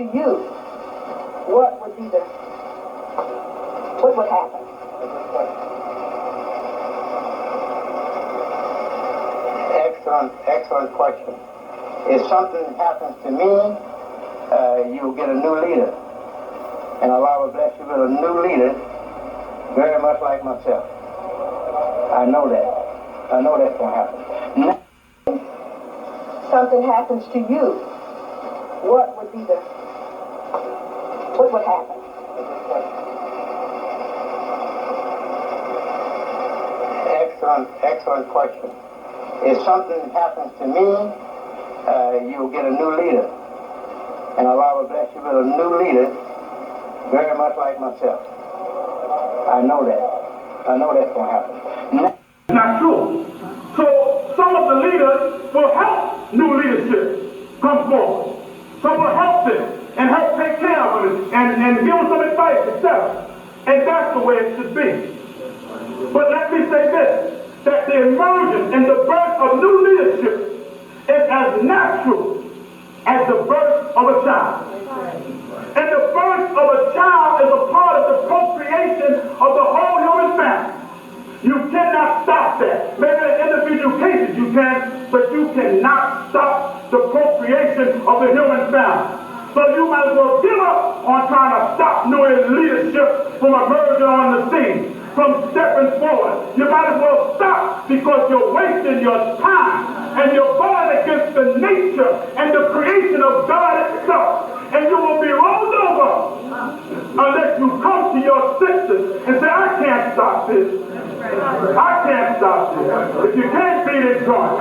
to you, what would happen? Excellent question. If something happens to me, you'll get a new leader. And Allah will bless you with a new leader, very much like myself. I know that. I know that's going to happen. Now, something happens to you, what would happen? Excellent question. If something happens to me, you'll get a new leader. And Allah will bless you with a new leader, very much like myself. I know that. I know that's going to happen. Not true. So some of the leaders will help new leadership come forward. Some will help them and help take care of them and give them some advice, etc. And that's the way it should be. But let me say this, that the emergence and the birth of new leadership is as natural as the birth of a child. And the birth of a child is a part of the procreation of the whole human family. You cannot stop that. Maybe in individual cases you can, but you cannot stop the procreation of the human family. So you might as well give up on trying to stop new leadership from emerging on the scene, from stepping forward. You might as well stop because you're wasting your time and you're going against the nature and the creation of God itself. And you will be rolled over unless you come to your senses and say, I can't stop this. I can't stop this. If you can't beat it, join.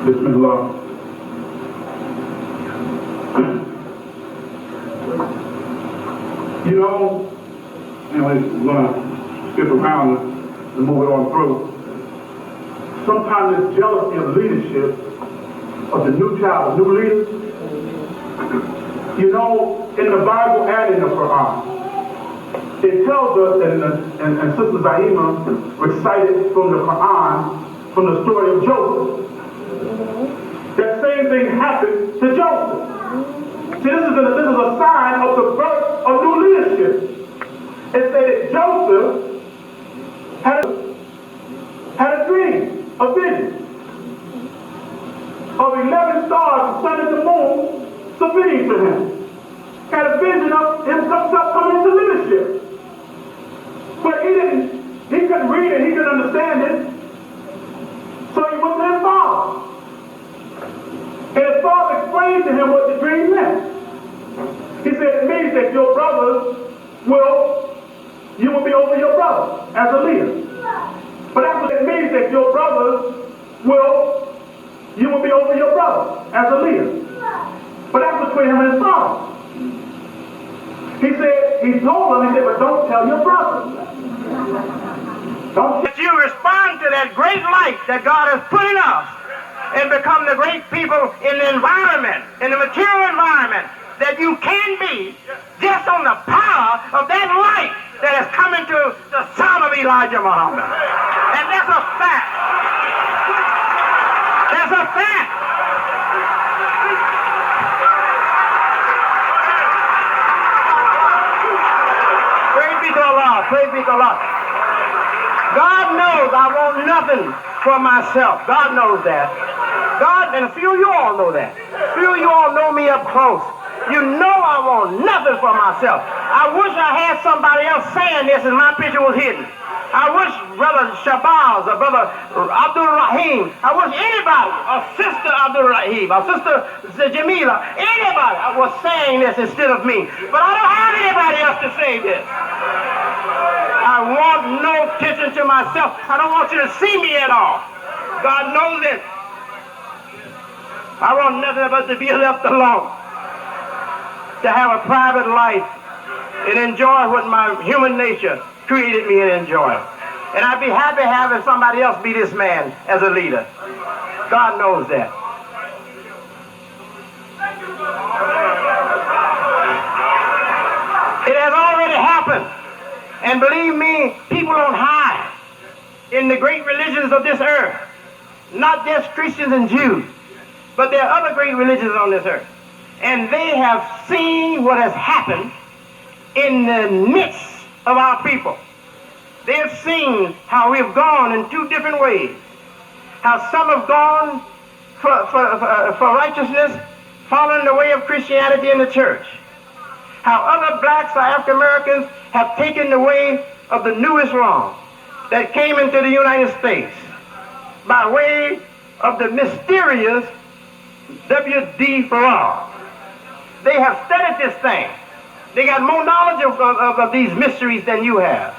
Bismillah. You know, anyway, we're going to skip around and move it on through. Sometimes this jealousy of leadership, of the new child, the new leaders, you know, in the Bible and in the Quran, it tells us, and Sister Zaima recited from the Quran, from the story of Joseph. That same thing happened to Joseph. See, this is a sign of the birth of new leadership. It said that Joseph had a dream, a vision of 11 stars, the sun and the moon, submitting to him. Had a vision of himself coming into leadership. But he couldn't read it, he couldn't understand it. So he went to his father. And his father explained to him what the dream meant. He said, it means that your brothers you will be over your brothers as a leader. But that's what it means, that your brothers you will be over your brothers as a leader. But that's between him and his father. He told him, but don't tell your brothers. That you respond to that great light that God has put in us and become the great people in the environment, in the material environment, that you can be just on the power of that light that has come into the son of Elijah Muhammad. And that's a fact. That's a fact. Praise be to Allah. Praise be to Allah. God knows I want nothing for myself. God knows that. God, and a few of you all know that. A few of you all know me up close. You know I want nothing for myself. I wish I had somebody else saying this and my picture was hidden. I wish Brother Shabazz or Brother Abdul Rahim, I wish anybody, or Sister Abdul Rahim, or Sister Jamila, anybody was saying this instead of me. But I don't have anybody else to say this. I want no attention to myself. I don't want you to see me at all. God knows it. I want nothing but to be left alone, to have a private life and enjoy what my human nature created me and enjoy. And I'd be happy having somebody else be this man as a leader. God knows that. And believe me, people on high in the great religions of this earth, not just Christians and Jews, but there are other great religions on this earth. And they have seen what has happened in the midst of our people. They have seen how we've gone in two different ways. How some have gone for righteousness, following the way of Christianity in the church. How other blacks or African Americans have taken the way of the New Islam that came into the United States by way of the mysterious W.D. Farrar. They have studied this thing. They got more knowledge of these mysteries than you have.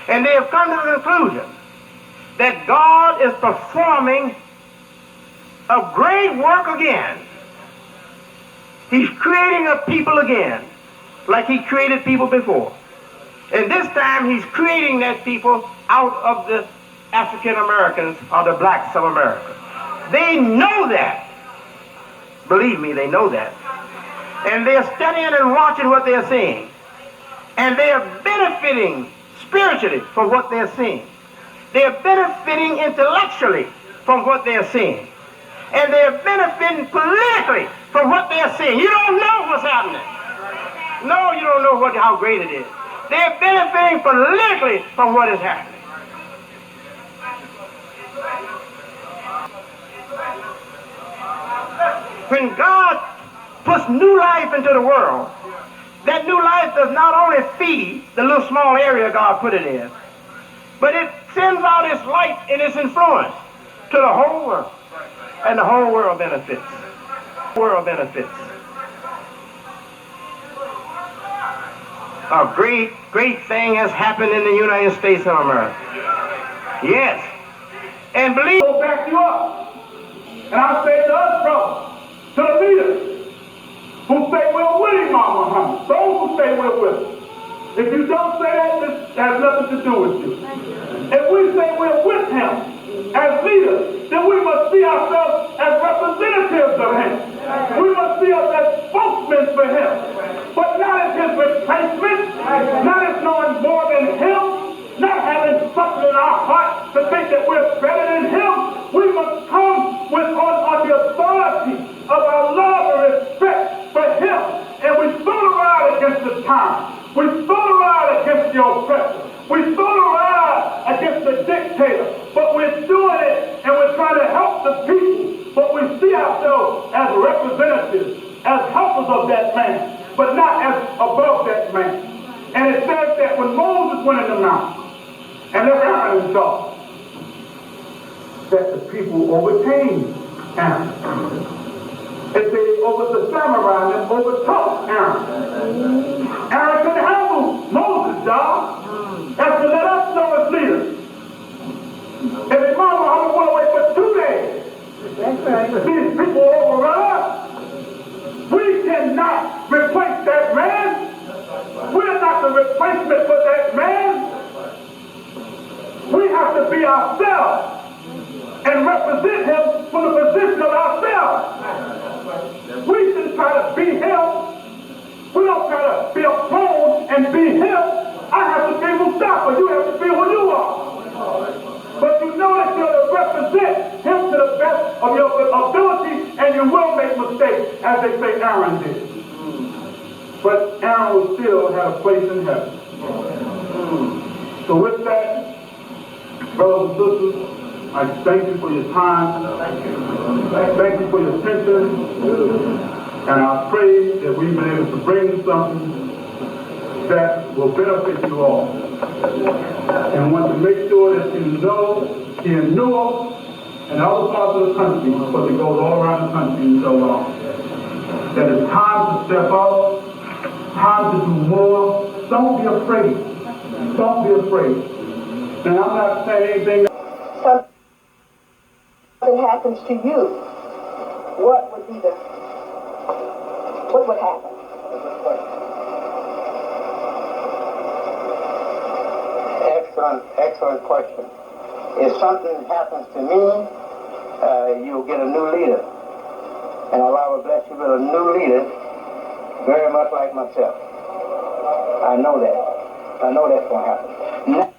And they have come to the conclusion that God is performing a great work again. He's creating a people again, like he created people before. And this time he's creating that people out of the African Americans or the blacks of America. They know that. Believe me, they know that. And they're studying and watching what they're seeing. And they are benefiting spiritually from what they're seeing. They're benefiting intellectually from what they're seeing. And they're benefiting politically from what they're seeing. You don't know what's happening. No, you don't know how great it is. They're benefiting politically from what is happening. When God puts new life into the world, that new life does not only feed the little small area God put it in, but it sends out its light and its influence to the whole world. And the whole world benefits. World benefits. A great, great thing has happened in the United States of America. Yes. And believe. Will back you up. And I say to us, brothers, to the leaders who say we're with Imam Muhammad, those who say we're with him. If you don't say that, this has nothing to do with you. If we say we're with him as leaders, then we must see ourselves as representatives of him. We must see us as spokesmen for him, but not as his replacement, not as knowing more than him, not having something in our heart to think that we're better than him. We must come with on the authority of our love and respect for him. And we stood around against the time. We stood around against the oppressor. We stood around against the dictator. But we're doing it and we're trying to help the people. But we see ourselves as representatives, as helpers of that man, but not as above that man. And it says that when Moses went in the mountain and left Aaron in charge, that the people overcame Aaron. It said the samurai that overtook Aaron. Aaron couldn't handle Moses' job. That's to let us know as leaders. If Imam Muhammad went away for 2 days, that's right. These people overrun us. We cannot replace that man. We're not the replacement for that man. We have to be ourselves and represent him from the position of ourselves. We shouldn't try to be him. We don't try to be a clone and be him. I have to be Mustafa. You have to be who you are. But you know that you're to represent him to the best of your ability, and you will make mistakes, as they say Aaron did. But Aaron will still have a place in heaven. So with that, brothers and sisters, I thank you for your time. Thank you for your attention. And I pray that we've been able to bring something that will benefit you all. And want to make sure that you know here in Newark and other parts of the country, because it goes all around the country and so on, that it's time to step up, time to do more. Don't be afraid. Don't be afraid. And I'm not saying anything. Something happens to you, what would happen? Excellent question. If something happens to me, you'll get a new leader. And Allah will bless you with a new leader, very much like myself. I know that. I know that's going to happen.